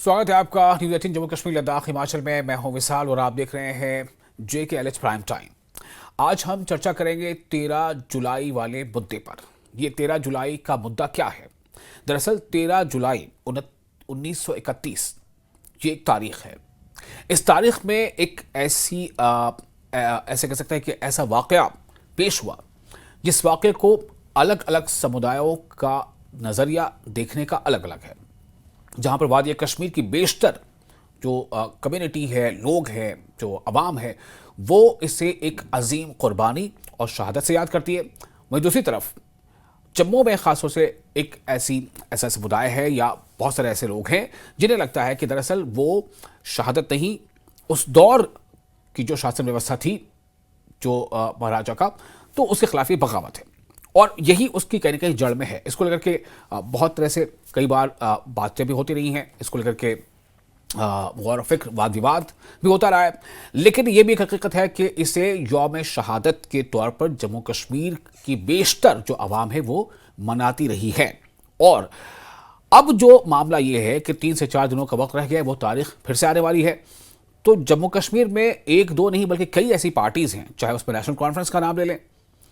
स्वागत है आपका न्यूज़ 18 जम्मू कश्मीर लद्दाख हिमाचल में। मैं हूं विशाल और आप देख रहे हैं JKLH प्राइम टाइम। आज हम चर्चा करेंगे 13 जुलाई वाले मुद्दे पर। ये 13 जुलाई का मुद्दा क्या है? दरअसल 13 जुलाई 1931 ये एक तारीख है। इस तारीख में एक ऐसे कह सकते हैं कि ऐसा वाकया पेश हुआ जिस वाकये को अलग अलग समुदायों का नज़रिया देखने का अलग अलग है। जहां पर वादी कश्मीर की बेशतर जो कम्युनिटी है, लोग हैं, जो अवाम है, वो इसे एक अजीम कुर्बानी और शहादत से याद करती है। वहीं दूसरी तरफ जम्मू में खासतौर से एक ऐसा समुदाय है या बहुत सारे ऐसे लोग हैं जिन्हें लगता है कि दरअसल वो शहादत नहीं, उस दौर की जो शासन व्यवस्था थी जो महाराजा का, तो उसके खिलाफ ये बगावत है और यही उसकी कहीं ना कहीं जड़ में है। इसको लेकर के बहुत तरह से कई बार बातें भी होती रही हैं। इसको लेकर के गौर फिक्र, वाद विवाद भी होता रहा है। लेकिन ये भी एक हकीकत है कि इसे यौम शहादत के तौर पर जम्मू कश्मीर की बेशतर जो आवाम है वो मनाती रही है। और अब जो मामला ये है कि 3 से 4 दिनों का वक्त रह गया है, वो तारीख फिर से आने वाली है। तो जम्मू कश्मीर में एक दो नहीं बल्कि कई ऐसी पार्टीज हैं, चाहे उसमें नेशनल कॉन्फ्रेंस का नाम ले लें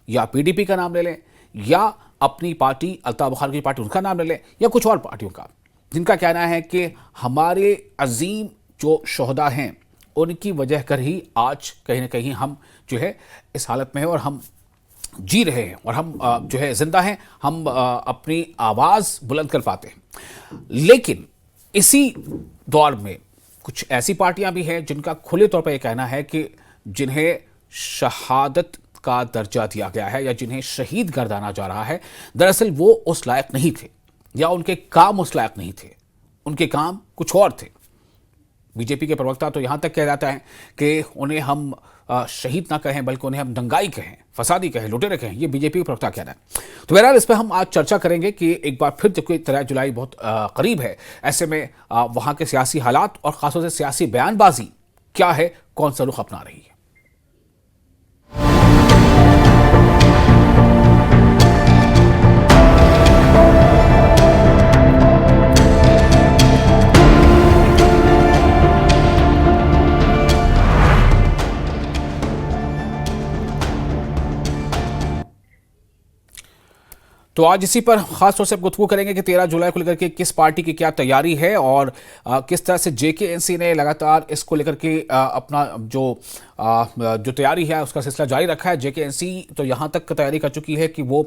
या PDP का नाम ले लें या अपनी पार्टी अल्ताफ बुखारी की पार्टी उनका नाम ले लें या कुछ और पार्टियों का, जिनका कहना है कि हमारे अजीम जो शोहदा हैं उनकी वजह कर ही आज कहीं ना कहीं हम जो है इस हालत में है और हम जी रहे हैं और हम जो है जिंदा हैं, हम अपनी आवाज़ बुलंद कर पाते हैं। लेकिन इसी दौर में कुछ ऐसी पार्टियां भी हैं जिनका खुले तौर पर यह कहना है कि जिन्हें शहादत का दर्जा दिया गया है या जिन्हें शहीद गर्दाना जा रहा है, दरअसल वो उस लायक नहीं थे या उनके काम उस लायक नहीं थे, उनके काम कुछ और थे। बीजेपी के प्रवक्ता तो यहां तक कह जाता है कि उन्हें हम शहीद ना कहें बल्कि उन्हें हम दंगाई कहें, फसादी कहें, लुटेरे कहें। ये बीजेपी के प्रवक्ता कहना है। तो बहरहाल इस पर हम आज चर्चा करेंगे कि एक बार फिर जबकि 13 जुलाई बहुत करीब है, ऐसे में वहां के सियासी हालात और खासतौर से सियासी बयानबाजी क्या है, कौन सा रुख अपना रही है। तो आज इसी पर खास तौर से गुफ्तगू करेंगे कि 13 जुलाई को लेकर के किस पार्टी की क्या तैयारी है और किस तरह से JKNC ने लगातार इसको लेकर के अपना जो तैयारी है उसका सिलसिला जारी रखा है। JKNC तो यहाँ तक तैयारी कर चुकी है कि वो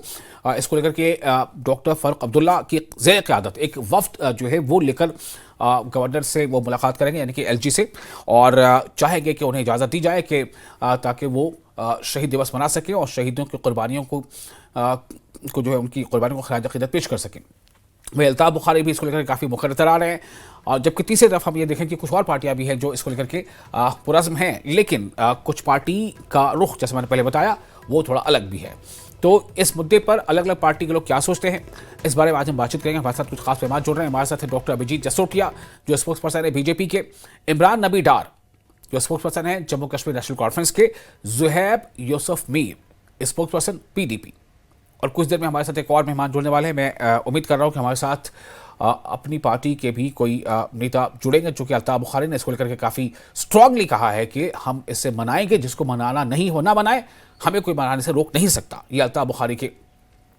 इसको लेकर के डॉक्टर फ़ारूक अब्दुल्ला की ज़ेर क़यादत एक वफ्द जो है वो लेकर गवर्नर से वो मुलाकात करेंगे, यानी कि LG से, और चाहेंगे कि उन्हें इजाज़त दी जाए कि ताकि वो शहीद दिवस मना सकें और शहीदों की कुर्बानियों को जो है उनकी कुर्बानियों को खराज अक़ीदत पेश कर सकें। वही अल्ताफ बुखारी भी इसको लेकर काफ़ी मुखर नज़र आ रहे हैं। और जबकि तीसरी तरफ हम ये देखें कि कुछ और पार्टियां भी हैं जो इसको लेकर के पुरज़्म हैं, लेकिन कुछ पार्टी का रुख जैसे मैंने पहले बताया वो थोड़ा अलग भी है। तो इस मुद्दे पर अलग अलग पार्टी के लोग क्या सोचते हैं, इस बारे में आज हम बातचीत करेंगे। हमारे साथ कुछ खास मेहमान जुड़ रहे हैं। हमारे साथ है डॉक्टर अभिजीत जसरोटिया जो स्पोक्स पर्सन है BJP के, इमरान नबी डार जो स्पोक्स पर्सन है जम्मू कश्मीर नेशनल कॉन्फ्रेंस के, Zuhaib Yusuf Mir spokes person PDP, और कुछ देर में हमारे साथ एक और मेहमान जुड़ने वाले हैं। मैं उम्मीद कर रहा हूं कि हमारे साथ अपनी पार्टी के भी कोई नेता जुड़ेंगे, जो कि अल्ताफ बुखारी ने इसको लेकर के काफ़ी स्ट्रांगली कहा है कि हम इससे मनाएंगे, जिसको मनाना नहीं हो ना मनाए, हमें कोई मनाने से रोक नहीं सकता। ये अल्ताफ बुखारी के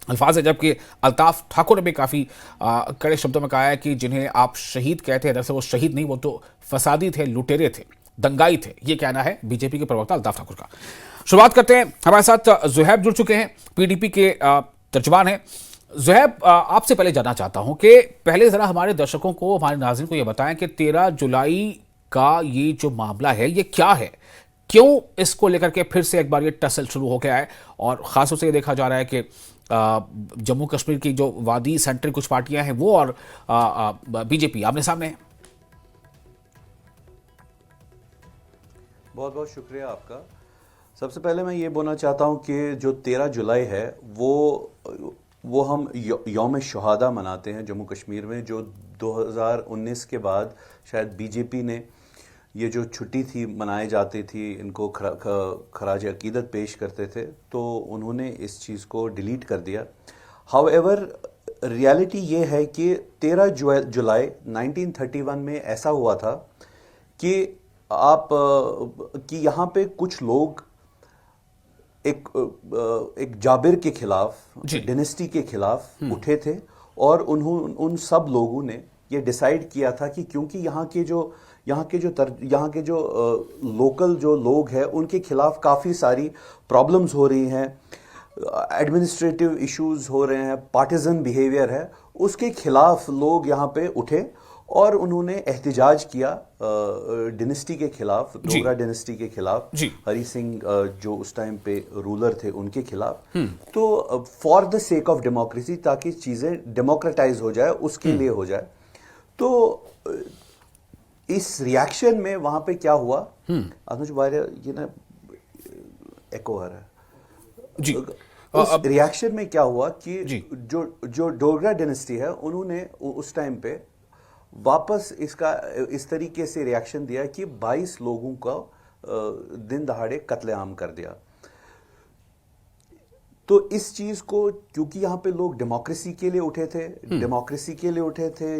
अल्फाज है। जबकि अल्ताफ ठाकुर ने भी काफ़ी कड़े शब्दों में कहा है कि जिन्हें आप शहीद कहते हैं दरअसल वो शहीद नहीं, वो तो फसादी थे, लुटेरे थे, दंगाई थे। ये कहना है BJP के प्रवक्ता अल्ताफ ठाकुर का। शुरुआत करते हैं। हमारे साथ ज़ुहैब जुड़ चुके हैं, PDP के तर्जुमान हैं। ज़ुहैब, आपसे पहले जानना चाहता हूं कि पहले ज़रा हमारे दर्शकों को, हमारे नाज़रीन को ये बताएं कि 13 जुलाई का ये जो मामला है ये क्या है, क्यों इसको लेकर के फिर से एक बार ये टसल शुरू हो गया है, और ख़ासतौर से ये देखा जा रहा है कि जम्मू कश्मीर की जो वादी सेंटर कुछ पार्टियां हैं वो और BJP आमने सामने है। बहुत बहुत शुक्रिया आपका। सबसे पहले मैं ये बोलना चाहता हूँ कि जो 13 जुलाई है वो हम यौम शहादा मनाते हैं जम्मू कश्मीर में, जो 2019 के बाद शायद BJP ने ये जो छुट्टी थी मनाई जाती थी, इनको खराज अकीदत पेश करते थे, तो उन्होंने इस चीज़ को डिलीट कर दिया। हाउएवर रियलिटी ये है कि 13 जुलाई 1931 में ऐसा हुआ था कि कि यहाँ पे कुछ लोग एक जाबिर के खिलाफ, डिनेस्टी के खिलाफ उठे थे, और उन सब लोगों ने ये डिसाइड किया था कि क्योंकि यहाँ के जो लोकल जो लोग हैं उनके खिलाफ काफ़ी सारी प्रॉब्लम्स हो रही हैं, एडमिनिस्ट्रेटिव इश्यूज हो रहे हैं, पार्टिजन बिहेवियर है, उसके खिलाफ लोग यहाँ पे उठे और उन्होंने एहतजाज किया डिनेस्टी के खिलाफ, डोगरा डिनेस्टी के खिलाफ, हरी सिंह जो उस टाइम पे रूलर थे उनके खिलाफ। तो for the sake of democracy, ताकि चीज़ें डेमोक्रेटाइज हो जाए, उसके लिए हो जाए। तो इस रिएक्शन में वहां पे क्या हुआ, अनुज वार्य, ये ना एको आ रहा है जी। उस रिएक्शन में क्या हुआ कि जो डोगरा डिनेस्टी है उन्होंने उस टाइम पे वापस इसका इस तरीके से रिएक्शन दिया कि 22 लोगों का दिन दहाड़े कत्लेआम कर दिया। तो इस चीज को, क्योंकि यहाँ पे लोग डेमोक्रेसी के लिए उठे थे,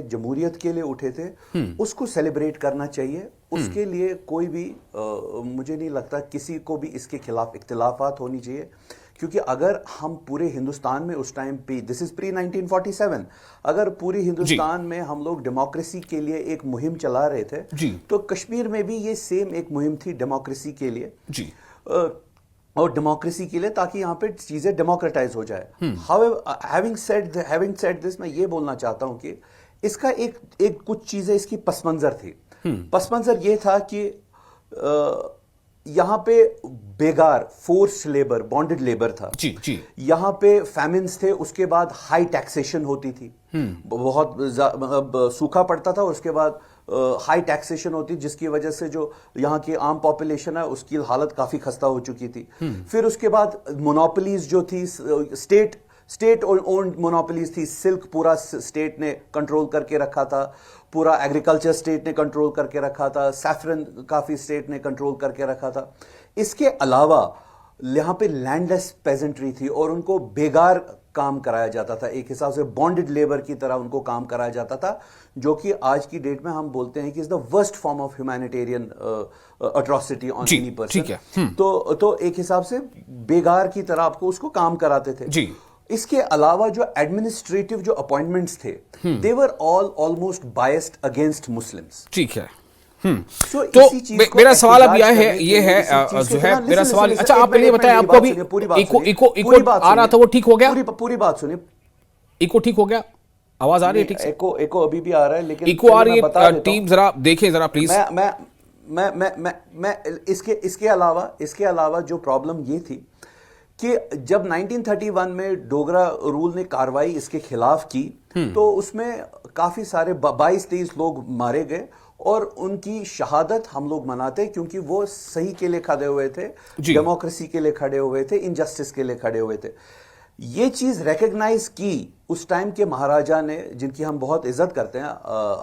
जमहूरियत के लिए उठे थे, उसको सेलिब्रेट करना चाहिए। उसके लिए कोई भी मुझे नहीं लगता किसी को भी इसके खिलाफ इख्तिलाफात होनी चाहिए, क्योंकि अगर हम पूरे हिंदुस्तान में उस टाइम पे, दिस इज प्री 1947, अगर पूरे हिंदुस्तान में हम लोग डेमोक्रेसी के लिए एक मुहिम चला रहे थे, तो कश्मीर में भी ये सेम एक मुहिम थी डेमोक्रेसी के लिए और डेमोक्रेसी के लिए, ताकि यहाँ पे चीजें डेमोक्रेटाइज हो जाए। हैविंग सेड दिस, मैं ये बोलना चाहता हूँ कि इसका एक कुछ चीजें इसकी पस मंजर थी। पस मंजर ये था कि यहाँ पे बेगार, फोर्स लेबर, बॉन्डेड लेबर था। यहाँ पे फैमिन्स थे, उसके बाद हाई टैक्सेशन होती थी, बहुत सूखा पड़ता था, और उसके बाद हाई टैक्सेशन होती, जिसकी वजह से जो यहाँ की आम पॉपुलेशन है उसकी हालत काफी खस्ता हो चुकी थी। फिर उसके बाद मोनोपोलीज जो थी, स्टेट ओन्ड मोनोपोलीज थी, सिल्क पूरा स्टेट ने कंट्रोल करके रखा था, पूरा एग्रीकल्चर स्टेट ने कंट्रोल करके रखा था, सैफरन काफी स्टेट ने कंट्रोल करके रखा था। इसके अलावा यहाँ पे लैंडलेस पेजेंट्री थी और उनको बेगार काम कराया जाता था, एक हिसाब से बॉन्डेड लेबर की तरह उनको काम कराया जाता था, जो कि आज की डेट में हम बोलते हैं कि is the worst form of humanitarian atrocity on any person. तो एक हिसाब से बेगार की तरह आपको उसको काम कराते थे। इसके अलावा जो एडमिनिस्ट्रेटिव जो अपॉइंटमेंट्स थे, they were almost biased against Muslims. ठीक है। तो मेरा सवाल अब ये है जो है मेरा सवाल, अच्छा आप पहले बताएं, आपको अभी इको आ रहा था, वो ठीक हो गया? पूरी बात सुनिए। इको ठीक हो गया? आवाज आ रही है ठीक से? इको अभी भी आ रहा है, लेकिन इको आ रही है। टीम जरा देखें जरा प्लीज। मैं इसके अलावा जो प्रॉब्लम ये थी कि जब 1931 में डोगरा रूल ने कार्रवाई इसके खिलाफ की, तो उसमें काफी सारे 22-23 लोग मारे गए, और उनकी शहादत हम लोग मनाते क्योंकि वो सही के लिए खड़े हुए थे, डेमोक्रेसी के लिए खड़े हुए थे, इनजस्टिस के लिए खड़े हुए थे। ये चीज रिकॉग्नाइज की उस टाइम के महाराजा ने, जिनकी हम बहुत इज्जत करते हैं,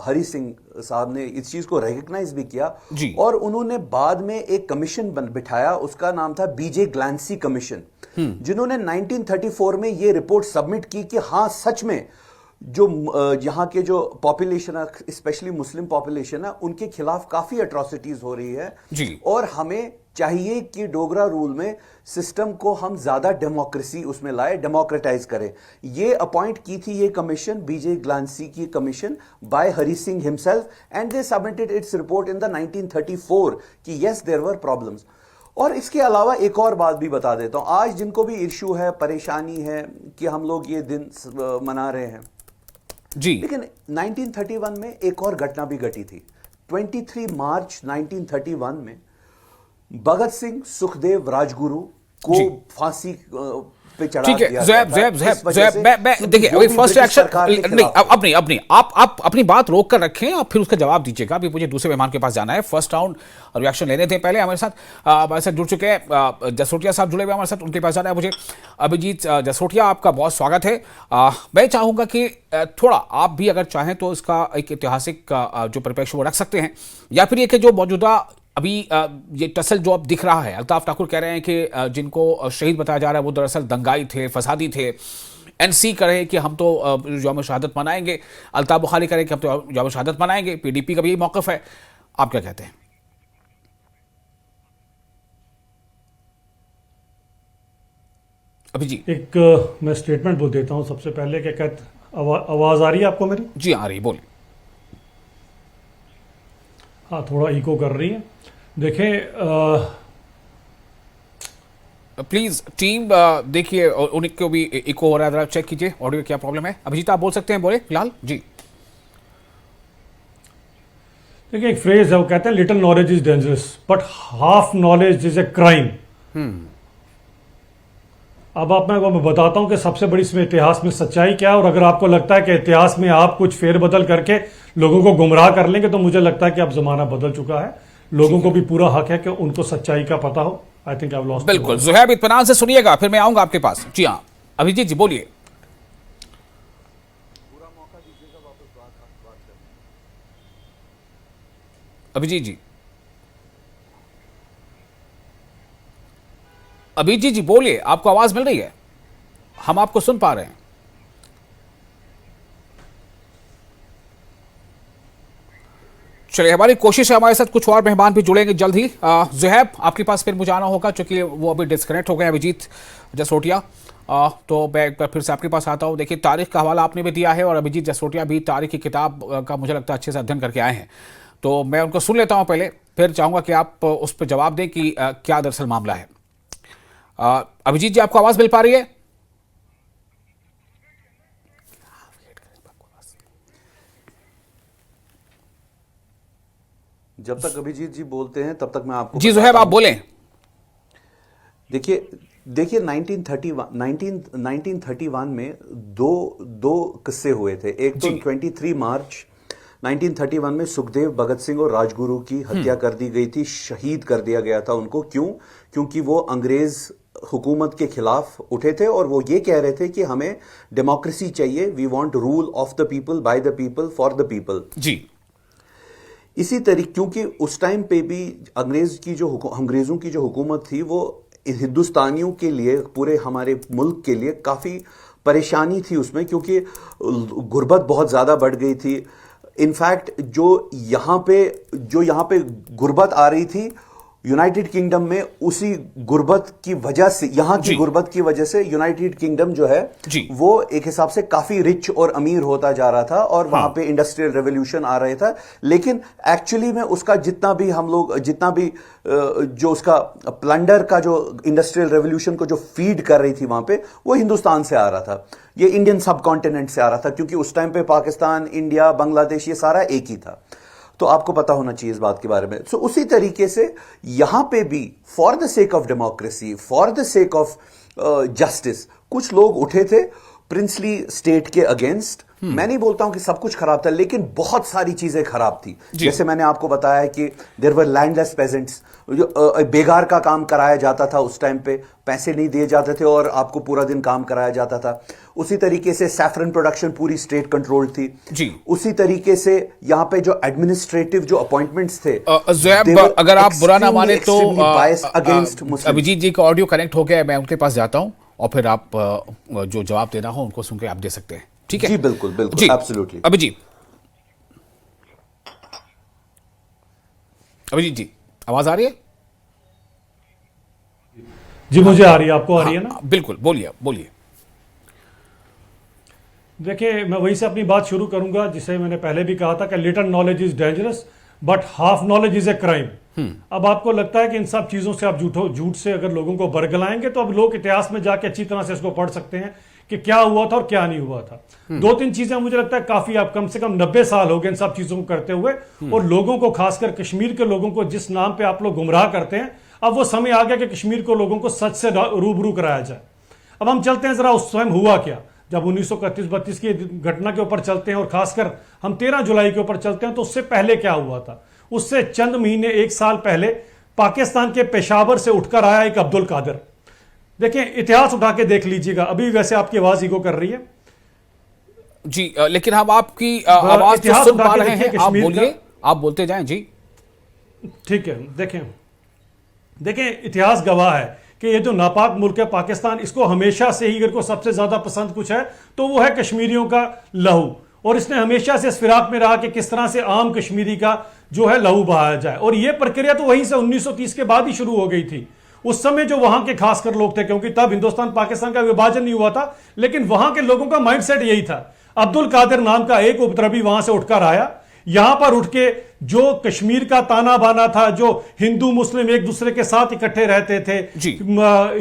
हरी सिंह साहब ने इस चीज को रिकॉग्नाइज भी किया, और उन्होंने बाद में एक कमीशन बिठाया, उसका नाम था बीजे ग्लांसी कमीशन, जिन्होंने 1934 में ये रिपोर्ट सबमिट की कि हाँ सच में जो यहाँ के जो पॉपुलेशन है, स्पेशली मुस्लिम पॉपुलेशन है, उनके खिलाफ काफी अट्रॉसिटीज हो रही है, और हमें चाहिए कि डोगरा रूल में सिस्टम को हम ज्यादा डेमोक्रेसी उसमें लाए, डेमोक्रेटाइज करें। ये अपॉइंट की थी ये कमीशन, बीजे ग्लांसी की commission, by Hari Singh himself, and they submitted its report in the 1934 कि यस देयर वर प्रॉब्लम्स। और इसके अलावा एक और बात भी बता देता हूं, आज जिनको भी इश्यू है, परेशानी है कि हम लोग ये दिन मना रहे हैं, लेकिन 1931 में एक और घटना भी घटी थी। 23 मार्च 1931 में भगत सिंह, सुखदेव, राजगुरु को फांसी पे चढ़ा दिया गया। देखिए अभी फर्स्ट रिएक्शन नहीं, अब नहीं, आप अपनी बात रोक कर रखें, आप फिर उसका जवाब दीजिएगा। अभी मुझे दूसरे मेहमान के पास जाना है, फर्स्ट राउंड रिएक्शन लेने थे। पहले हमारे साथ जुड़ चुके हैं जसरोटिया साहब, जुड़े हुए हमारे साथ, उनके पास जाना है मुझे। अभिजीत जसरोटिया, आपका बहुत स्वागत है। मैं चाहूंगा कि थोड़ा आप भी अगर चाहें तो इसका एक ऐतिहासिक जो परिप्रेक्ष्य वो रख सकते हैं, या फिर ये कि जो मौजूदा अभी ये टसल जो अब दिख रहा है, अल्ताफ ठाकुर कह रहे हैं कि जिनको शहीद बताया जा रहा है वो दरअसल दंगाई थे, फसादी थे। एनसी कहे कि हम तो यौम शहादत मनाएंगे, अल्ताफ बुखारी कहे कि हम तो यौम शहादत मनाएंगे, पीडीपी का भी यही मौकफ है। आप क्या कहते हैं? अभी जी। एक मैं स्टेटमेंट बोल देता हूँ सबसे पहले। क्या कहते, आवाज़ आ रही है आपको मेरी? जी आ रही, बोलिए। हाँ, थोड़ा इको कर रही है। देखें, प्लीज टीम देखिए उन्हीं को भी इको हो रहा है, जरा चेक कीजिए ऑडियो क्या प्रॉब्लम है। अभिजीत आप बोल सकते हैं, बोले फिलहाल जी। देखिए, एक फ्रेज है, वो कहते हैं little knowledge is dangerous but half knowledge is a crime. अब आप मैं बताता हूं कि सबसे बड़ी इसमें इतिहास में सच्चाई क्या है, और अगर आपको लगता है कि इतिहास में आप कुछ फेरबदल करके लोगों को गुमराह कर लेंगे तो मुझे लगता है कि अब जमाना बदल चुका है। लोगों को भी पूरा हक है कि उनको सच्चाई का पता हो। I think I lost. बिल्कुल, जुहैब इत्मीनान से सुनिएगा, फिर मैं आऊंगा आपके पास। जी हाँ अभिजीत जी बोलिए। अभिजीत जी, अभिजीत जी बोलिए, आपको आवाज मिल रही है, हम आपको सुन पा रहे हैं। चलिए, हमारी कोशिश है, हमारे साथ कुछ और मेहमान भी जुड़ेंगे जल्द ही। जुहैब आपके पास फिर मुझे आना होगा क्योंकि वो अभी डिस्कनेक्ट हो गए अभिजीत जसरोटिया। तो मैं एक बार फिर से आपके पास आता हूँ। देखिए, तारीख का हवाला आपने भी दिया है और अभिजीत जसरोटिया भी तारीख की किताब का मुझे लगता है अच्छे से अध्ययन करके आए हैं, तो मैं उनको सुन लेता हूँ पहले, फिर चाहूँगा कि आप उस पर जवाब दें कि क्या दरअसल मामला है। अभिजीत जी आपको आवाज़ मिल पा रही है? जब तक अभिजीत जी बोलते हैं तब तक मैं आपको जी जुहैब आप बोलें। देखिए देखिए 1931 में दो किस्से हुए थे। एक तो 23 मार्च 1931 में सुखदेव, भगत सिंह और राजगुरु की हत्या कर दी गई थी, शहीद कर दिया गया था उनको। क्यों? क्योंकि वो अंग्रेज हुकूमत के खिलाफ उठे थे और वो ये कह रहे थे कि हमें डेमोक्रेसी चाहिए, we want rule of the people, by the people, for the people. जी इसी तरीके, क्योंकि उस टाइम पे भी अंग्रेजों की जो हुकूमत थी वो हिंदुस्तानियों के लिए, पूरे हमारे मुल्क के लिए काफ़ी परेशानी थी उसमें, क्योंकि गुर्बत बहुत ज़्यादा बढ़ गई थी। इनफैक्ट जो यहाँ पे गुर्बत आ रही थी यूनाइटेड किंगडम में, उसी गुर्बत की वजह से, यहाँ की गुर्बत की वजह से यूनाइटेड किंगडम जो है वो एक हिसाब से काफी रिच और अमीर होता जा रहा था और वहां पे इंडस्ट्रियल रेवोल्यूशन आ रहा था। लेकिन एक्चुअली में उसका जितना भी जो उसका प्लंडर का, जो इंडस्ट्रियल रेवोल्यूशन को जो फीड कर रही थी वहां पे, वो हिंदुस्तान से आ रहा था, ये इंडियन सब कॉन्टिनेंट से आ रहा था, क्योंकि उस टाइम पे पाकिस्तान, इंडिया, बांग्लादेश ये सारा एक ही था। तो आपको पता होना चाहिए इस बात के बारे में। सो उसी तरीके से यहां पे भी for the sake of democracy, for the sake of justice, कुछ लोग उठे थे प्रिंसली स्टेट के अगेंस्ट। मैं नहीं बोलता हूं कि सब कुछ खराब था, लेकिन बहुत सारी चीजें खराब थी। जैसे मैंने आपको बताया कि देयर वर लैंडलेस पेजेंट्स, जो बेगार का काम कराया जाता था उस टाइम पे, पैसे नहीं दिए जाते थे और आपको पूरा दिन काम कराया जाता था। उसी तरीके से सैफरन प्रोडक्शन पूरी स्टेट कंट्रोल थी जी। उसी तरीके से यहाँ पे जो एडमिनिस्ट्रेटिव जो अपॉइंटमेंट्स थे, अगर आप बुरा ना माने तो अगेंस्ट अभिजीत जी का ऑडियो कनेक्ट हो गया, मैं उनके पास जाता हूं और फिर आप जो जवाब देना हो उनको सुन के आप दे सकते हैं, ठीक है? जी बिल्कुल बिल्कुल, एब्सोल्युटली। अभिजीत जी आवाज आ रही है? जी मुझे आ रही है, आपको आ रही है ना? बिल्कुल, बोलिए बोलिए। देखिए, मैं वहीं से अपनी बात शुरू करूंगा जिसे मैंने पहले भी कहा था कि little knowledge is dangerous but half knowledge is a crime. अब आपको लगता है कि इन सब चीजों से आप झूठ से अगर लोगों को बरगलाएंगे तो अब लोग इतिहास में जाके अच्छी तरह से इसको पढ़ सकते हैं कि क्या हुआ था और क्या नहीं हुआ था। दो तीन चीजें मुझे लगता है काफी, आप कम से कम 90 साल हो गए इन सब चीजों को करते हुए, और लोगों को, खासकर कश्मीर के लोगों को जिस नाम पे आप लोग गुमराह करते हैं, अब वो समय आ गया कि कश्मीर को लोगों को सच से रूबरू कराया जाए। अब हम चलते हैं जरा उस समय हुआ क्या, जब 1931-32 की घटना के ऊपर चलते हैं और खासकर हम 13 जुलाई के ऊपर चलते हैं, तो उससे पहले क्या हुआ था। उससे चंद महीने, एक साल पहले पाकिस्तान के पेशावर से उठकर आया एक अब्दुल कादिर। देखिए, इतिहास उठा के देख लीजिएगा। अभी वैसे आपकी आवाज इको कर रही है जी, लेकिन हम आपकी आवाज तो सुन पा रहे हैं, आप बोलिए, आप बोलते जाएं जी। ठीक है। देखें, इतिहास गवाह है कि ये जो नापाक मुल्क है पाकिस्तान, इसको हमेशा से ही अगर को सबसे ज्यादा पसंद कुछ है तो वो है कश्मीरियों का लहू, और इसने हमेशा से इस फिराक में रहा कि किस तरह से आम कश्मीरी का जो है लहू बहाया जाए। और ये प्रक्रिया तो वहीं से 1930 के बाद ही शुरू हो गई थी। उस समय जो वहां के खासकर लोग थे, क्योंकि तब हिंदुस्तान पाकिस्तान का विभाजन नहीं हुआ था, लेकिन वहां के लोगों का माइंडसेट यही था। अब्दुल कादिर नाम का एक उपद्रवी वहां से उठकर आया, यहां पर उठ के जो कश्मीर का ताना बाना था, जो हिंदू मुस्लिम एक दूसरे के साथ इकट्ठे रहते थे,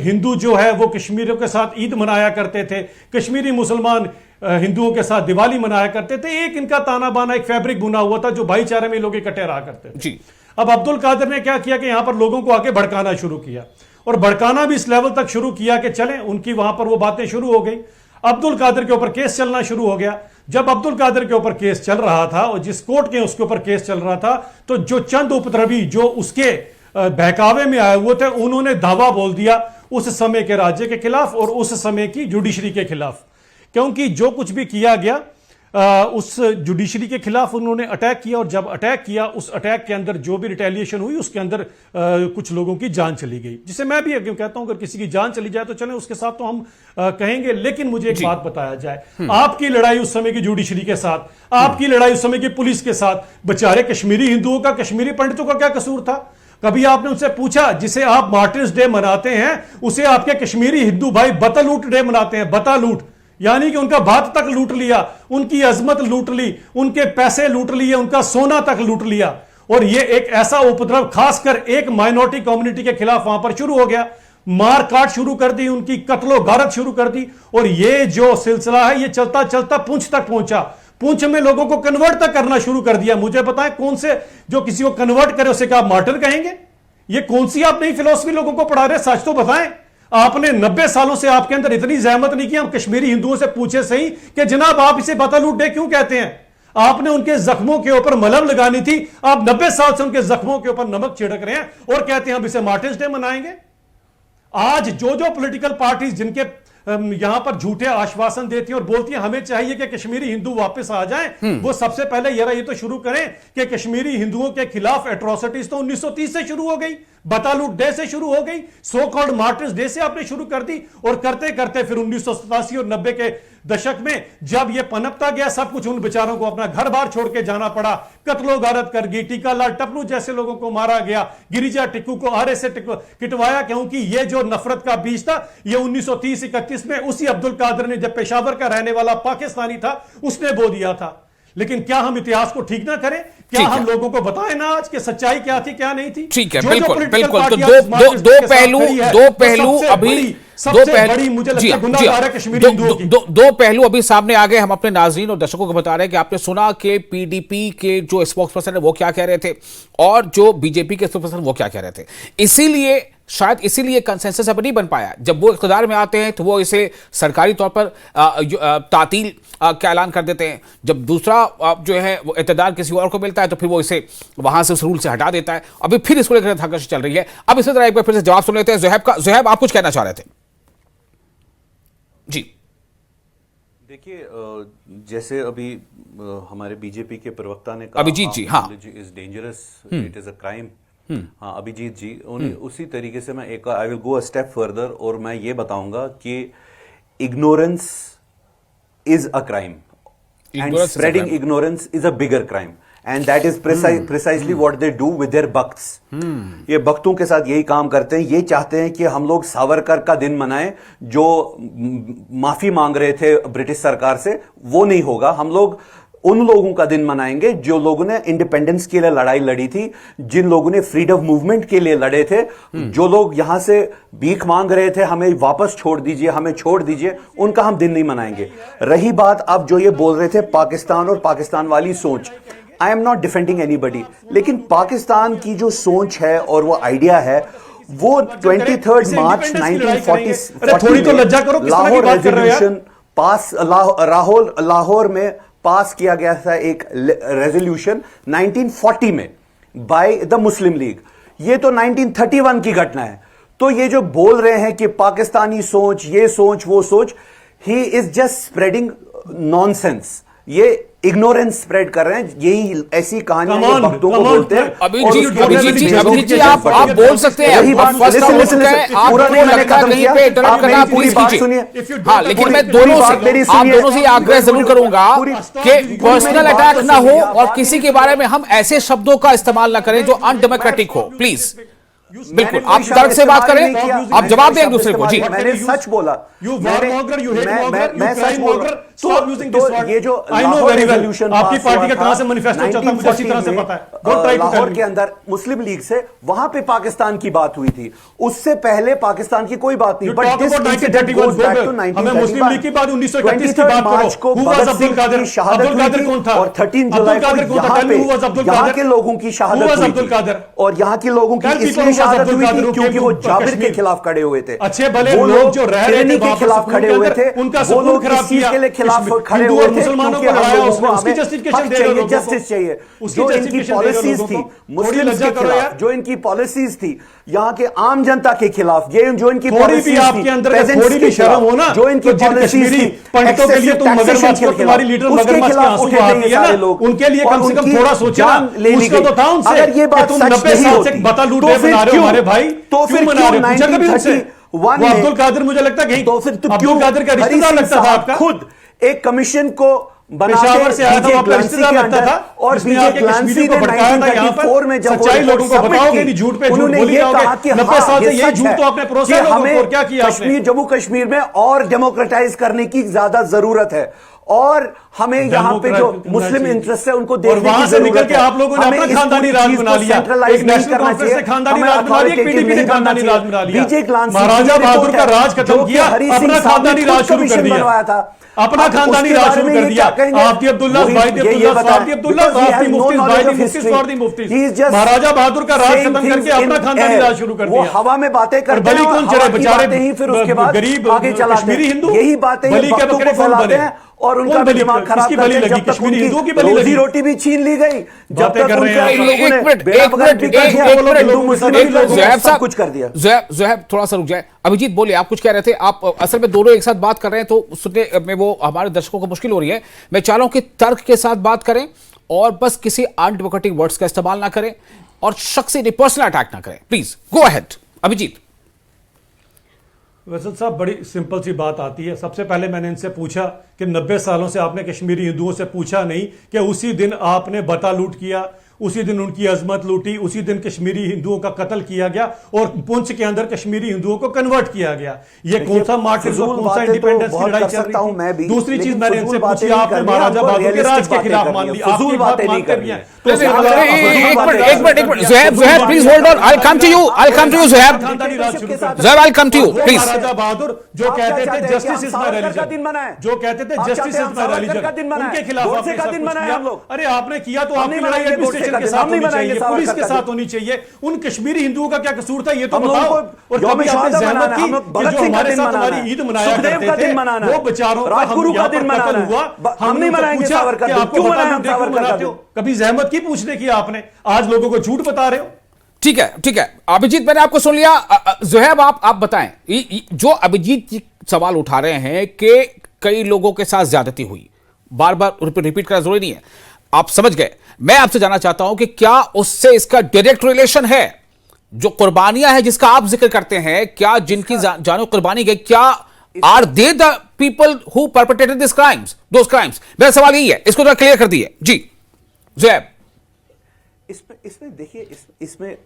हिंदू जो है वो कश्मीरियों के साथ ईद मनाया करते थे, कश्मीरी मुसलमान हिंदुओं के साथ दिवाली मनाया करते थे। एक इनका ताना बाना, एक फैब्रिक बुना हुआ था जो भाईचारे में लोग इकट्ठे रहा करते थे। जी। अब अब्दुल कादिर ने क्या किया कि यहां पर लोगों को आके भड़काना शुरू किया, और भड़काना भी इस लेवल तक शुरू किया कि चलें उनकी वहां पर वो बातें शुरू हो गई। अब्दुल कादिर के ऊपर केस चलना शुरू हो गया। जब अब्दुल कादिर के ऊपर केस चल रहा था और जिस कोर्ट के उसके ऊपर केस चल रहा था, तो जो चंद उपद्रवी जो उसके बहकावे में आए हुए थे, उन्होंने दावा बोल दिया उस समय के राज्य के खिलाफ और उस समय की जुडिशरी के खिलाफ, क्योंकि जो कुछ भी किया गया उस जुडिशरी के खिलाफ उन्होंने अटैक किया, और जब अटैक किया उस अटैक के अंदर जो भी रिटेलिएशन हुई उसके अंदर कुछ लोगों की जान चली गई, जिसे मैं भी कहता हूं अगर किसी की जान चली जाए तो चलें उसके साथ तो हम कहेंगे। लेकिन मुझे एक बात बताया जाए, आपकी लड़ाई उस समय की जुडिशरी के साथ, आपकी लड़ाई उस समय की पुलिस के साथ, बेचारे कश्मीरी हिंदुओं का, कश्मीरी पंडितों का क्या कसूर था? कभी आपने उनसे पूछा? जिसे आप मार्टिर्स डे मनाते हैं उसे आपके कश्मीरी हिंदू भाई बता-लूट डे मनाते हैं, बता-लूट, यानी कि उनका भात तक लूट लिया, उनकी अजमत लूट ली, उनके पैसे लूट लिए, उनका सोना तक लूट लिया। और ये एक ऐसा उपद्रव खासकर एक माइनॉरिटी कम्युनिटी के खिलाफ वहां पर शुरू हो गया, मार काट शुरू कर दी, उनकी कत्लो गारत शुरू कर दी। और ये जो सिलसिला है ये चलता चलता पुंछ तक पहुंचा। पुंछ में लोगों को कन्वर्ट तक करना शुरू कर दिया। मुझे बताएं कौन से जो किसी को कन्वर्ट करे उसे क्या मार्टर कहेंगे? ये कौन सी आप नई फिलॉसफी लोगों को पढ़ा रहे? सच तो बताएं। आपने 90 सालों से आपके अंदर इतनी जहमत नहीं की हम कश्मीरी हिंदुओं से पूछे सही कि जनाब आप इसे बता-लूट डे क्यों कहते हैं? आपने उनके जख्मों के ऊपर मलहम लगानी थी। आप 90 साल से उनके जख्मों के ऊपर नमक छिड़क रहे हैं और कहते हैं हम इसे मार्टिर्स डे मनाएंगे। आज जो जो पॉलिटिकल पार्टीज जिनके यहां पर झूठे आश्वासन देती हैं और बोलती हैं हमें चाहिए कि कश्मीरी हिंदू वापस आ जाएं, वो सबसे पहले ये तो शुरू करें कि कश्मीरी हिंदुओं के खिलाफ एट्रोसिटीज तो 1930 से शुरू हो गई, बता-लूट डे से शुरू हो गई, सो कॉल्ड मार्टिर्स डे से आपने शुरू कर दी। और करते करते फिर 1987 और 90 के दशक में जब यह पनपता गया, सब कुछ उन बेचारों को अपना घर बार छोड़ के जाना पड़ा, कत्लो गारत कर गई, टीका लाल टपलू जैसे लोगों को मारा गया, गिरिजा टिक्कू को आरे से किटवाया, क्योंकि यह जो नफरत का बीज था यह 1930-31 में उसी अब्दुल कादिर ने, जब पेशावर का रहने वाला पाकिस्तानी था, उसने बो दिया था। लेकिन क्या हम इतिहास को ठीक ना करें? क्या हम लोगों को बताएं ना आज कि सच्चाई क्या थी क्या नहीं थी? ठीक है, बिल्कुल बिल्कुल। तो दो पहलू अभी मुझे लगता है गुनाहगार है कश्मीरी हिंदुओं की। दो पहलू अभी सामने आ गए। हम अपने नाज़रीन और दर्शकों को बता रहे हैं कि आपने सुना कि पीडीपी के जो स्पोक्स पर्सन है वो क्या कह रहे थे और जो बीजेपी के स्पोक्स पर्सन वो क्या कह रहे थे। इसीलिए शायद इसीलिए कंसेंसस अब नहीं बन पाया। जब वो इख्तियार में आते हैं तो वो इसे सरकारी तौर पर तातील का ऐलान कर देते हैं। जब दूसरा जो है वो इख्तियार किसी और को मिलता है तो फिर वो इसे वहां से उस रूल से हटा देता है। अभी फिर इसको लेकर धक्का चल रही है। अब इसी तरह एक बार फिर से जवाब सुन लेते हैं ज़ुहैब का। ज़ुहैब, आप कुछ कहना चाह रहे थे? जी देखिए, जैसे अभी हमारे बीजेपी के प्रवक्ता ने कहा अभिजीत जी, हाँ, is dangerous, it is a crime. हाँ, अभिजीत जी, उसी तरीके से मैं I will go a step further और मैं ये बताऊंगा कि ignorance is a crime and spreading ignorance is a bigger crime and that is precisely what they do with their bhakts. ये भक्तों के साथ यही काम करते हैं। ये चाहते हैं कि हम लोग सावरकर का दिन मनाएं, जो माफी मांग रहे थे ब्रिटिश सरकार से, वो नहीं होगा। हम लोग उन लोगों का दिन मनाएंगे जो लोगों ने इंडिपेंडेंस के लिए लड़ाई लड़ी थी, जिन लोगों ने फ्रीडम मूवमेंट के लिए लड़े थे, जो लोग यहां से भीख मांग रहे थे हमें वापस छोड़ दीजिए, हमें छोड़ दीजिए, उनका हम दिन नहीं मनाएंगे। रही बात आप जो ये बोल रहे थे पाकिस्तान और पाकिस्तान वाली सोच, I am not defending anybody, लेकिन पाकिस्तान की जो सोच है और वो आइडिया है वो 23 मार्च 1940 लाहौर रेजोल्यूशन पास, लाहौर में पास किया गया था एक रेजोल्यूशन 1940 में बाय द मुस्लिम लीग। ये तो 1931 की घटना है। तो ये जो बोल रहे हैं कि पाकिस्तानी सोच, ये सोच, वो सोच, he is just spreading nonsense. ये इग्नोरेंस स्प्रेड कर रहे हैं। यही ऐसी कहानियां Come ये on, भक्तों को come on. बोलते हैं। अभिजीत जी आप बोल सकते हैं, वही बात, फर्स्ट listen, राउंड listen, है, listen, आप पूरा नहीं मैंने लगता है खत्म कहीं किया। पे इंटरप्ट आप करना, मेरी पूरी प्लीज बात कीजिए। सुनिए। हाँ, लेकिन मैं पूरी दोनों बात मेरी से, आप सुनिए। दोनों से आग्रह जरूर करूंगा कि पर्सनल मेरी बात अटैक तो ना हो सुनिए, और आप किसी बात के बारे में हम ऐसे शब्दों का इस्तेमाल ना करें जो अनडेमोक्रेटिक हो, प्लीज। बिल्कुल, मैंने आप कोई तर्क शब्द से बात इस्तेमाल करें, नहीं किया। आप जवाब दें एक मैंने दूसरे को। जी, मैंने सच बोला। You warmonger, you hate monger, you मैं सच crime बोल monger. रहा हूं। Stop using this word. ये जो I know Lahore very well. Resolution आपकी पास पार्टी हुआ का था, कहां से मैनिफेस्टो चलता है मुझे अच्छी तरह से 1940 पता है। Don't try to tell Lahore me. के अंदर मुस्लिम लीग से वहां पे पाकिस्तान की बात हुई थी। उससे पहले पाकिस्तान की कोई बात नहीं। You talk about 1931, हमें मुस्लिम लीग की बात 1931 की बात मार्च को करो। Who was भगत अब्दुल सिंह कादिर? की शहादत अब्दुल हुई कादिर थी कौन था? और 13 अब्दुल जुलाई को कादिर कौन था? यहाँ Tell me who was Abdul पे यहाँ Qadir? के लोगों की Who शहादत was हुई Abdul थी। Qadir? और यहाँ के लोगों की Tell people इसलिए who was शहादत Abdul हुई Qadir थी who क्योंकि came वो to जाबिर के Kashmir? खिलाफ खड़े हुए थे। अच्छे भले वो लोग जो रह रहे tyranny थे के वहां पर खिलाफ सुकून खड़े के हुए अंदर, थे। उनका वो सुकून लोग खराब इस चीज किया। के लिए खिलाफ खड़े हिंदू हुए और थे मुसलमानों क्योंकि को हम लड़ाया लोगों उसने, को उसकी हमें justification हक दे रहे चाहिए, लोगों को। जस्टिस चाहिए। उसकी जो इनकी justification दे रहे पॉलिसीज लोगों थी को। थोड़ी मुस्लिम्स लज्जा के करो खिलाफ, यार। जो इनकी पॉलिसीज थी यहाँ के आम जनता के खिलाफ, ये जो इनकी थोड़ी भी पॉलिसीज आपके थी अंदर peasants थोड़ी भी के शर्म हो खिलाफ, ना, जो इनकी तो जिन पॉलिसीज कश्मीरी थी पंडितों के लिए excessive तुम taxation मगरमच्छ के को तुम्हारी खिलाफ, लीडर उसके मगरमच्छ के खिलाफ आंसू उठे को थे आती ये है सारे ना, लोग। उनके लिए और कम से कम उनकी थोड़ा सोचे ना। जान ले ली उसका गई। तो था उनसे अगर ये कि बात तुम सच 90 नहीं साल से होती, बता लूट तो डे फिर बना रहे हो क्यों? हमारे भाई, तो फिर क्यों मना क्यों रहे हो? पूछा कभी उनसे? 1931 वो अब्दुल कादिर मुझे लगता है कहीं तो फिर तो अब्दुल कादिर का हरी रिश्तेदार सिंह लगता था साहब आपका। खुद एक कमीशन को पेशावर से आया था, वो आपका रिश्तेदार लगता था, और जिसने बीजे आके ग्लांसी कश्मीरियों ने को भड़काया था यहाँ पर। 1934 में जब वो सच्चाई रिपोर्ट लोगों को सबमिट बताओगे, की, नहीं झूठ पे झूठ उन्होंने बोली ये जाओगे। कहा कि 90 हाँ, साल से ये यही सच झूठ है तो आपने परोसा कि लोगों को, हमें और क्या किया आपने? कश्मीर, जम्मू कश्मीर में और डेमोक्रेटाइज करने की ज्यादा जरूरत है और हमें यहाँ पे जो मुस्लिम इंटरेस्ट है उनको और देखने वहां की से निकल जरूरत के है। आप लोगों ने हमें अपना इस खानदानी पूरी राज चीज बना को लिया। centralize एक नहीं नेशनल करना कॉन्फ्रेंस से चाहिए, खानदानी हमें राज बना लिया, एक authoritative पीडीपी ने नहीं बनना खानदानी चाहिए। राज बना लिया। बीजे ग्लांसी की महाराजा रिपोर्ट बहादुर का है, राज खत्म जो कि किया, हरी सिंह अपना साहब ने खानदानी खुद राज शुरू कर कमीशन दिया। बनवाया था। अपना अब खानदानी उसके राज बारे शुरू में कर ये दिया। क्या कहेंगे? आपदी अब्दुल्ला, वही- बाइदी ये अब्दुल्ला, बताएं, सादी अब्दुल्ला, because he सादी has no मुफ्तीज, knowledge बाइदी of मुफ्तीज, history. सादी मुफ्तीज। He is just महाराजा बहादुर का राज saying खत्म things करके अपना in खानदानी air. राज शुरू कर वो दिया। हवा में बातें और करते बलि हैं और कौन हवा चढ़े की बेचारे बातें ही फिर उसके बाद गरीब आगे चलाते कश्मीरी हैं। हिंदू, यही बातें ये बलि के भक्तों बकरे को कौन फैलाते बने? हैं और उनका कौन भी बलि? दिमाग खराब किसकी करते बलि हैं लगी? जब तक कश्मीरी उनकी हिंदुओं की बलि रोजी लगी? रोटी भी छीन ली गई, जब बातें तक कर रहे उनका हैं इन आप। लोगों ने एक मिनट, बेड़ा एक पकड़ मिनट, के कर एक दिया, मिनट, हिंदू मुस्लिम एक भी मिनट, लोगों ने ज़ुहैब सब साहब, कुछ कर दिया। ज़ुहैब थोड़ा सा रुक जाए। अभिजीत बोलिए, आप कुछ कह रहे थे। आप असल में दोनों एक साथ बात कर रहे हैं तो सुनने में वो हमारे दर्शकों को मुश्किल हो रही है। मैं चाह रहा हूं कि तर्क के साथ बात करें और बस किसी अनडेमोक्रेटिक वर्ड्स का इस्तेमाल ना करें और शख्सी पर्सनल अटैक ना करें। Please go ahead Abhijit. वैसे साहब बड़ी सिंपल सी बात आती है। सबसे पहले मैंने इनसे पूछा कि 90 सालों से आपने कश्मीरी हिंदुओं से पूछा नहीं कि उसी दिन आपने बता लूट किया, उसी दिन उनकी अजमत लूटी, उसी दिन कश्मीरी हिंदुओं का कत्ल किया गया और पुंछ के अंदर कश्मीरी हिंदुओं को कन्वर्ट किया गया। ये कौन सा मार्टिन और कौन सा इंडिपेंडेंस की लड़ाई चल रही थी? दूसरी चीज मैंने इनसे पूछी, आपने महाराजा बहादुर के राज के खिलाफ मान ली, आपकी बात मानते भी हैं तो एक minute, Zuhaib please hold on, I will come to you, I will come to you Zuhaib, Zuhaib I will come to you please. Maharaja Bahadur जो कहते थे जस्टिस इज माय रिलीजन, जो कहते थे जस्टिस इज माय रिलीजन, उनके खिलाफ आपने सब कुछ किया। अरे आपने किया तो आपकी लड़ाई एडमिनिस्ट्रेशन के साथ होनी चाहिए, पुलिस के साथ होनी चाहिए। उन कश्मीरी हिंदुओं का क्या कसूर था ये तो बताओ। और कभी आपने जहमत की कि जो हमारे साथ हमारी ईद मनाया करते थे वो बेचारों का हम यहाँ पर कत्ल हुआ, हमने पूछा कि आपको मनाते हो? कभी जहमत की पूछने की आपने? आज लोगों को झूठ बता रहे हो। ठीक है, ठीक है अभिजीत, मैंने आपको सुन लिया। ज़ुहैब आप बताएं, जो अभिजीत जी सवाल उठा रहे हैं कि कई लोगों के साथ ज्यादती हुई, बार बार रिपीट करना जरूरी नहीं है, आप समझ गए। मैं आपसे जानना चाहता हूं कि क्या उससे इसका डायरेक्ट रिलेशन है? जो कुर्बानियां हैं जिसका आप जिक्र करते हैं, क्या जिनकी जानो कुर्बानी गई, क्या are they the people who perpetrated this crimes, those crimes? मेरा सवाल यही है, इसको जरा क्लियर कर दिए जी ज़ुहैब। इसमें देखिए, इसमें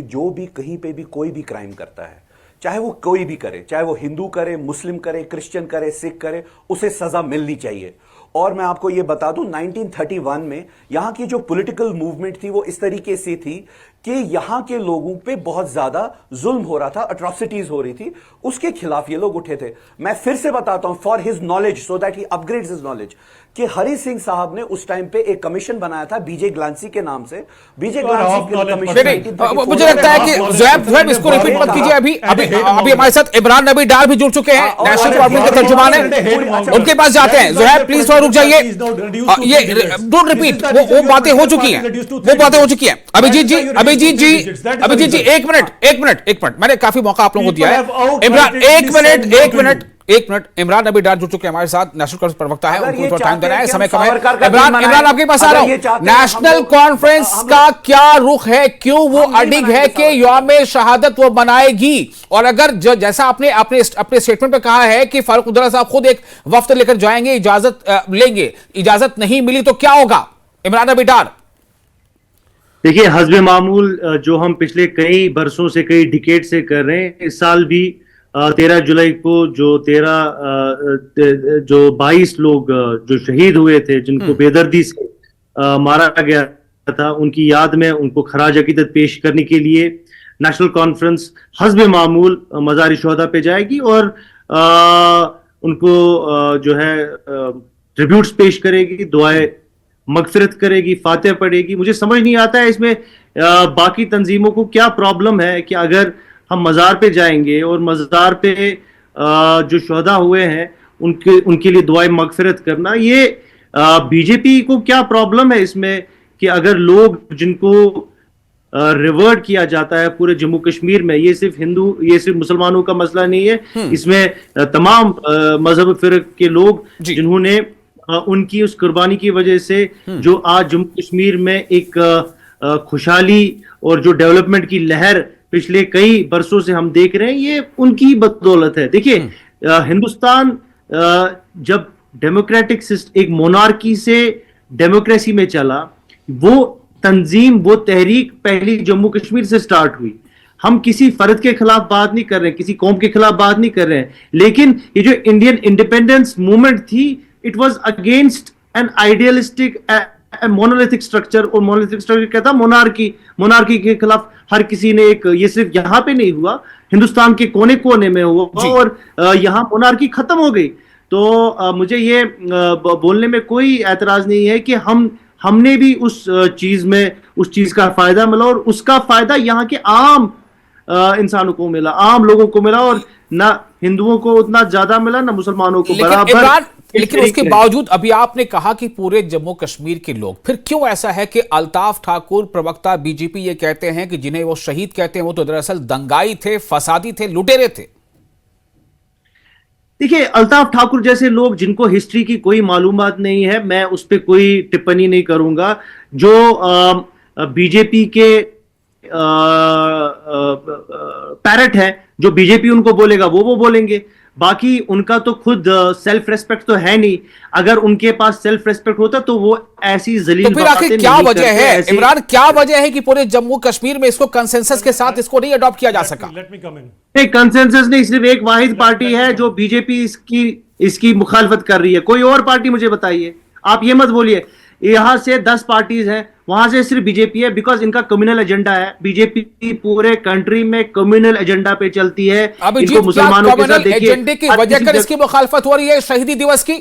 जो भी कहीं पे भी कोई भी क्राइम करता है, चाहे वो कोई भी करे, चाहे वो हिंदू करे, मुस्लिम करे, क्रिश्चियन करे, सिख करे, उसे सजा मिलनी चाहिए। और मैं आपको ये बता दूं, 1931 में यहां की जो पॉलिटिकल मूवमेंट थी वो इस तरीके से थी कि यहां के लोगों पे बहुत ज्यादा जुल्म हो रहा था, अट्रॉसिटीज हो रही थी, उसके खिलाफ ये लोग उठे थे। मैं फिर से बताता हूं for his knowledge, so that he upgrades his knowledge, कि हरि सिंह साहब ने उस टाइम पे एक कमीशन बनाया था बीजे ग्लांसी के नाम से। बीजे ग्लांसी कमीशन, मुझे लगता है कि ज़ुहैब इसको रिपीट मत कीजिए। अभी हमारे साथ इमरान नबी डार भी जुड़ चुके हैं, नेशनल कॉन्फ्रेंस के तर्जुमान हैं, उनके पास जाते हैं। ज़ुहैब प्लीज थोड़ा रुक जाइए, ये डोंट रिपीट, वो बातें हो चुकी हैं, वो बातें हो चुकी हैं। अभिजीत जी, एक मिनट, मैंने काफी मौका आप लोगों को दिया है। इमरान एक मिनट, एक मिनट, इमरान नबी डार जुड़ चुके हैं हमारे साथ, नेशनल कॉन्फ्रेंस प्रवक्ता है, अगर उनको ये थोड़ा टाइम चाहते देना है, हैं कि समय हम कम है। सावरकर का दिन इमरान मनाएं, इमरान आपके पास आ अगर रहा ये हूं, चाहते हैं हम नेशनल लोग- कॉन्फ्रेंस हम का लोग- क्या रुख है, क्यों वो हम नहीं अडिग है मनाएंगे कि सावरकर। यौम शहादत वो मनाएगी? और अगर जैसा आपने अपने अपने स्टेटमेंट में कहा है कि फारूक अब्दुल्ला साहब खुद एक वफ्द लेकर जाएंगे, इजाजत लेंगे, इजाजत नहीं मिली तो क्या होगा? इमरान नबी डार। देखिए, हस्बे मामूल जो हम पिछले कई बरसों से, कई डिकेड से कर रहे हैं, इस साल भी 13 जुलाई को जो 22 लोग जो शहीद हुए थे, जिनको बेदर्दी से मारा गया था, उनकी याद में उनको खराज अकीदत पेश करने के लिए नेशनल कॉन्फ्रेंस हस्बे मामूल मज़ार शुहदा पे जाएगी और उनको जो है ट्रिब्यूट्स पेश करेगी, दुआएं मगफिरत करेगी, फातिहा पढ़ेगी। मुझे समझ नहीं आता है इसमें बाकी तंजीमों को क्या प्रॉब्लम है कि अगर हम मज़ार पे जाएंगे और मज़ार पे जो शुहदा हुए हैं उनके लिए दुआएं मगफिरत करना, ये बीजेपी को क्या प्रॉब्लम है इसमें कि अगर लोग जिनको रिवर्ट किया जाता है पूरे जम्मू कश्मीर में, ये सिर्फ मुसलमानों का मसला नहीं है, इसमें तमाम मजहब फिरक के लोग जिन्होंने उनकी उस कुर्बानी की वजह से जो आज जम्मू कश्मीर में एक खुशहाली और जो डेवलपमेंट की लहर पिछले कई बरसों से हम देख रहे हैं, ये उनकी बदौलत है। देखिए, हिंदुस्तान जब डेमोक्रेटिक एक मोनार्की से डेमोक्रेसी में चला, वो तंजीम, वो तहरीक पहली जम्मू कश्मीर से स्टार्ट हुई। हम किसी फर्द के खिलाफ बात नहीं कर रहे हैं, किसी कौम के खिलाफ बात नहीं कर रहे हैं, लेकिन ये जो इंडियन इंडिपेंडेंस मूवमेंट थी, it was against an idealistic monolithic structure. और मोनोलिथिक स्ट्रक्चर क्या था? मोनार्की के खिलाफ हर किसी ने ये सिर्फ यहां पे नहीं हुआ, हिंदुस्तान के कोने कोने में हुआ और यहां मोनार्की खत्म हो गई। तो मुझे ये बोलने में कोई एतराज नहीं है कि हमने भी उस चीज का फायदा मिला और उसका फायदा यहाँ के आम इंसानों को मिला, आम लोगों को मिला, और ना हिंदुओं को उतना ज्यादा मिला, ना मुसलमानों को बराबर। लेकिन उसके बावजूद अभी आपने कहा कि पूरे जम्मू कश्मीर के लोग, फिर क्यों ऐसा है कि अल्ताफ ठाकुर प्रवक्ता बीजेपी ये कहते हैं कि जिन्हें वो शहीद कहते हैं वो तो दरअसल दंगाई थे, फसादी थे, लुटेरे थे? देखिए, अल्ताफ ठाकुर जैसे लोग जिनको हिस्ट्री की कोई मालूमात नहीं है, मैं उस पर कोई टिप्पणी नहीं करूंगा। जो बीजेपी के पैरट है, जो बीजेपी उनको बोलेगा वो बोलेंगे, बाकी उनका तो खुद सेल्फ रेस्पेक्ट तो है नहीं। अगर उनके पास सेल्फ रेस्पेक्ट होता तो वो ऐसी जलील तो फिर आखिर क्या वजह है इमरान, क्या वजह है कि पूरे जम्मू कश्मीर में इसको कंसेंसस के साथ इसको नहीं अडॉप्ट किया जा सका? कंसेंसस नहीं, सिर्फ एक वाहिद पार्टी है जो बीजेपी इसकी मुखालफत कर रही है। कोई और पार्टी मुझे बताइए, आप ये मत बोलिए यहां से 10 पार्टीज हैं, वहां से सिर्फ बीजेपी है, बिकॉज इनका कम्युनल एजेंडा है। बीजेपी पूरे कंट्री में कम्युनल एजेंडा पे चलती है। इनको मुसलमानों के साथ देखिए, एजेंडे की वजह कर इसकी मुखालफत हो रही है शहीदी दिवस की।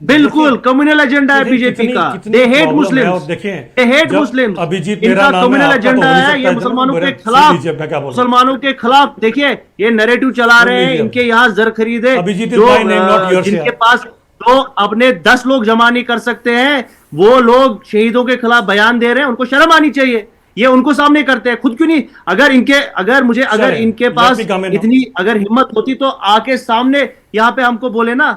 बिल्कुल कमुनल एजेंडा है बीजेपी का। They hate Muslims, they hate Muslims. इनका कम्युनल एजेंडा है, ये मुसलमानों के खिलाफ, मुसलमानों के खिलाफ। देखिए, ये नैरेटिव चला रहे हैं, इनके यहाँ जर खरीदे जो जिनके पास तो अपने 10 लोग जमा नहीं कर सकते हैं, वो लोग शहीदों के खिलाफ बयान दे रहे हैं। उनको शर्म आनी चाहिए, ये उनको सामने करते हैं, खुद क्यों नहीं? अगर इनके पास इतनी अगर हिम्मत होती तो आके सामने यहाँ पे हमको बोले ना।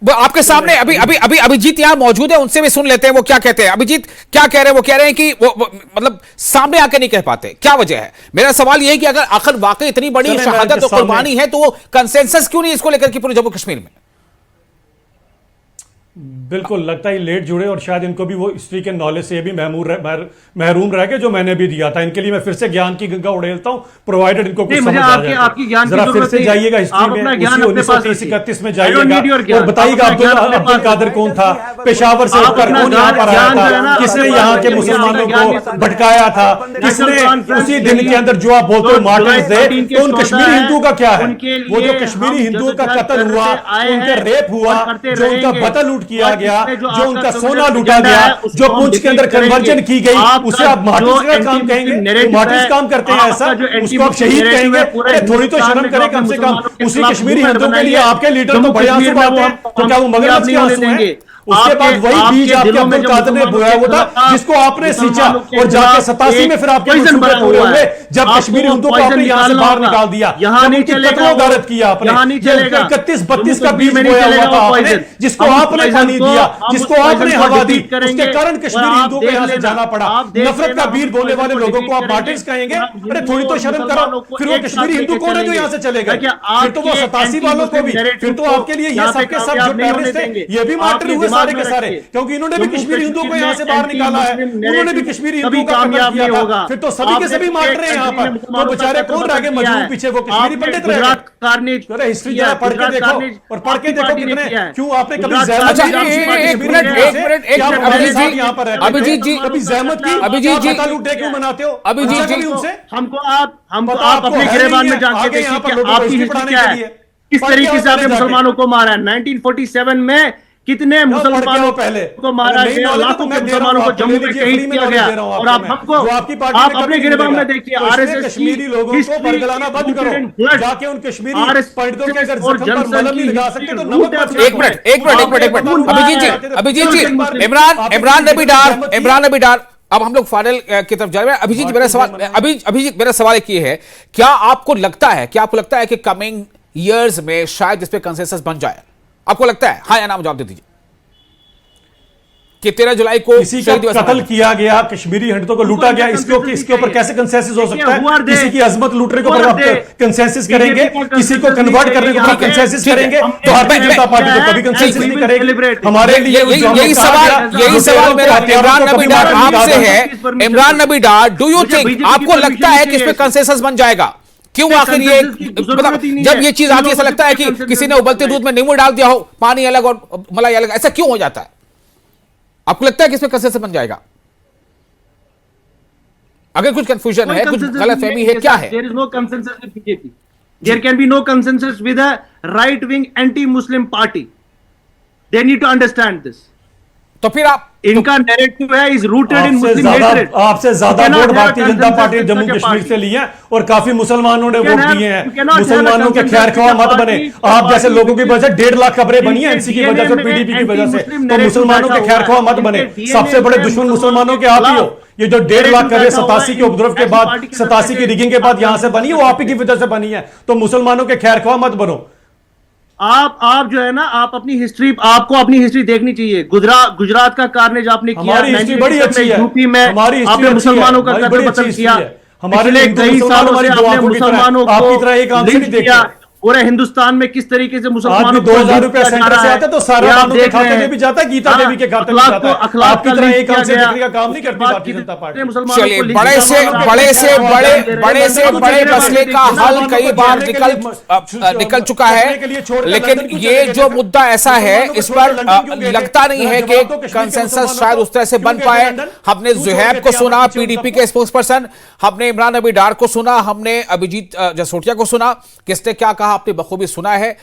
वो आपके सामने अभी अभिजीत यहाँ मौजूद है, उनसे भी सुन लेते हैं वो क्या कहते हैं। अभिजीत क्या कह रहे हैं? वो कह रहे हैं कि वो मतलब सामने आके नहीं कह पाते, क्या वजह है? मेरा सवाल ये है कि अगर आखिर वाकई इतनी बड़ी शहादत और कुर्बानी है तो वो कंसेंसस क्यों नहीं इसको लेकर के पूरे जम्मू कश्मीर में? बिल्कुल लगता है लेट जुड़े और शायद इनको भी वो हिस्ट्री के नॉलेज से भी महरूम रह गए जो मैंने भी दिया था। इनके लिए मैं फिर से ज्ञान की गंगा उड़ेलता हूं, प्रोवाइडेड इनको कुछ समझ आ जाए। जरा फिर से जाइएगा हिस्ट्री में, 1930-31 में जाइएगा और बताइएगा अब्दुल कादिर कौन था, पेशावर से उठकर कौन यहाँ पर आया था, किसने यहाँ के मुसलमानों को भटकाया था, किसने उसी दिन के अंदर जो आप बोलते हो मार्टिन्स डे, तो उन कश्मीरी हिंदुओं का क्या है? वो जो कश्मीरी हिंदुओं का कत्ल हुआ, उनका रेप हुआ, जो उनका बतल लूट किया गया, जो उनका सोना लूटा गया, जो पुंछ के अंदर कन्वर्जन की गई, उसे आप मार्टिन्स का काम कहेंगे? मार्टिन्स काम करते हैं ऐसा, उसको आप शहीद कहेंगे? थोड़ी तो शर्म करें कम से कम। उसी कश्मीरी हिंदुओं के लिए आपके लीडर तो बड़े आंसू बाबू हैं, तो क्या वो मगरमच्छ के आंसू हैं? उसके बाद वही बीज आपके अब्दुल कादिर ने बोया हुआ था, जिसको आपने सींचा और जाके 87 में फिर आपके मंसूबे पूरे हुए, जब कश्मीरी हिंदुओं को आपने यहां से बाहर निकाल दिया, जब उनकी कत्लो-गारत किया आपने, 31-32 का बीज बोया हुआ था आपने, जिसको आपने पानी दिया, जिसको आपने हवा दी, उसके कारण कश्मीरी हिंदुओं को यहां से जाना पड़ा। नफरत का बीज बोलने वाले लोगों को आप मार्टिन्स कहेंगे? अरे थोड़ी तो शर्म करो। फिर वो कश्मीरी हिंदू कौन है जो यहां से चले गए? फिर तो वो 87 वालों को भी, फिर तो आपके लिए ये सबके सब जो टेररिस्ट थे ये भी मार्टर हुए सारे के सारे, क्योंकि इन्होंने भी कश्मीरी हिंदुओं को यहां से बाहर निकाला है, उन्होंने भी कश्मीरी हिंदुओं का कत्ल किया था। फिर तो सभी के सभी मार्टर हैं यहां पर, तो बेचारे कौन रह गए मजलूम पीछे? वो कश्मीरी पंडित रह गए। अरे हिस्ट्री जरा पढ़ के देखो, और पढ़ के देखो कितने, क्यों आपने कभी अच्छा, एक मिनट अभिजीत जी, कभी जहमत की, अभिजीत जी, लूटे क्यों मनाते हो अभिजीत जी? उनसे हमको आप अपने गिरेबान में जाके देखिए कि आपकी हिस्ट्री क्या है, किस तरीके से आपने मुसलमानों को मारा है। 1947 में कितने मुसलमानों को मारा गया, लाखों के मुसलमानों को जम्मू में शहीद किया गया, और आप हमको आप अपने गिरेबान में देखिए आरएसएस कश्मीरी लोगों को बरगलाना बंद करो, जाके उन कश्मीरी पंडितों के अगर जख्म पर मलहम नहीं लगा सकते तो नमक पर एक मिनट अभिजीत जी, इमरान नबी डार, अब हम लोग फाइनल की तरफ जा रहे हैं। अभिजीत मेरा सवाल एक ये है, क्या आपको लगता है कि कमिंग ईयर्स में शायद इस पे कंसेंसस बन जाए? आपको लगता है? हाँ या ना जवाब दे दीजिए कि 13 जुलाई को किसी का कत्ल किया गया, कश्मीरी पंडितों को लूटा गया, इसके ऊपर कैसे कंसेंसस हो सकता है? किसी की अजमत लूटने को आप कंसेंसस करेंगे, किसी को कन्वर्ट करने को कंसेंसस करेंगे, तो भारतीय जनता पार्टी तो कभी कंसेंसस नहीं करेगी। हमारे लिए यही सवाल मेरा इमरान नबी डार आपसे है। इमरान नबी डार, डू यू थिंक, आपको लगता है कि इस पे कंसेंसस बन जाएगा? क्यों आखिर ये जब ये चीज आती है ऐसा लगता है कि किसी ने उबलते दूध में नींबू डाल दिया हो, पानी अलग और मलाई अलग, ऐसा क्यों हो जाता है? आपको लगता है कि इसमें कंसेंसस बन जाएगा? अगर कुछ कंफ्यूजन है, कुछ गलतफहमी है, क्या है? There is no consensus with BJP, there can be no consensus with a right wing anti Muslim party, they need to understand this. तो फिर आप इनका नैरेटिव है is rooted in Muslim hatred. आपसे ज्यादा वोट भारतीय जनता पार्टी जम्मू कश्मीर से लिए हैं और काफी मुसलमानों ने वोट दिए हैं। मुसलमानों के खैर ख्वाह मत बने आप, जैसे लोगों की वजह से 1.5 लाख खबरें बनी है एनसी की वजह से, पीडीपी की वजह से, तो मुसलमानों के खैर ख्वाह मत बने। सबसे बड़े दुश्मन मुसलमानों के आप ही हो। ये जो 1.5 लाख खबरें 87 के उपद्रव के बाद, 87 की रिगिंग के बाद यहां से बनी है, वो आप ही की वजह से बनी है। तो मुसलमानों के खैर ख्वाह मत बनो। आप जो है ना, आप अपनी हिस्ट्री देखनी चाहिए। गुजरात का कार्नेज आपने किया, हमारी हिस्ट्री बड़ी अच्छी है, यूपी में आपने मुसलमानों का कत्ल किया, हमारे कई सालों से आपने मुसलमानों को देखा पूरे हिंदुस्तान में किस तरीके से मुसलमानों को 2000 रुपए सेंटर से आते तो सारे के खाते में भी जाता, गीता देवी के खाते में जाता। आपकी तरह एक आंख से देखने का काम नहीं करती भारतीय जनता पार्टी। चलिए, बड़े से बड़े मसले का हल कई बार निकल चुका है, लेकिन ये जो मुद्दा ऐसा है, इस पर लगता नहीं है कि कंसेंसस शायद उस तरह से बन पाए। हमने जुहैब को सुना, पीडीपी के स्पोक्स पर्सन, हमने इमरान नबी डार को सुना, हमने अभिजीत जसोटिया को सुना, किसने क्या कहा आपने बखूबी सुना है।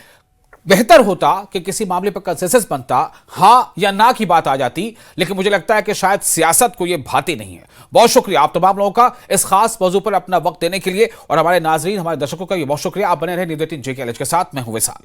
बेहतर होता कि किसी मामले पर कंसेंसस बनता, हां या ना की बात आ जाती, लेकिन मुझे लगता है कि शायद सियासत को यह भाती नहीं है। बहुत शुक्रिया आप तमाम लोगों का इस खास मौजू पर अपना वक्त देने के लिए, और हमारे नाजरीन, हमारे दर्शकों का भी बहुत शुक्रिया। आप बने रहे न्यूज़ 18 JKLH के साथ। मैं हूं विशाल।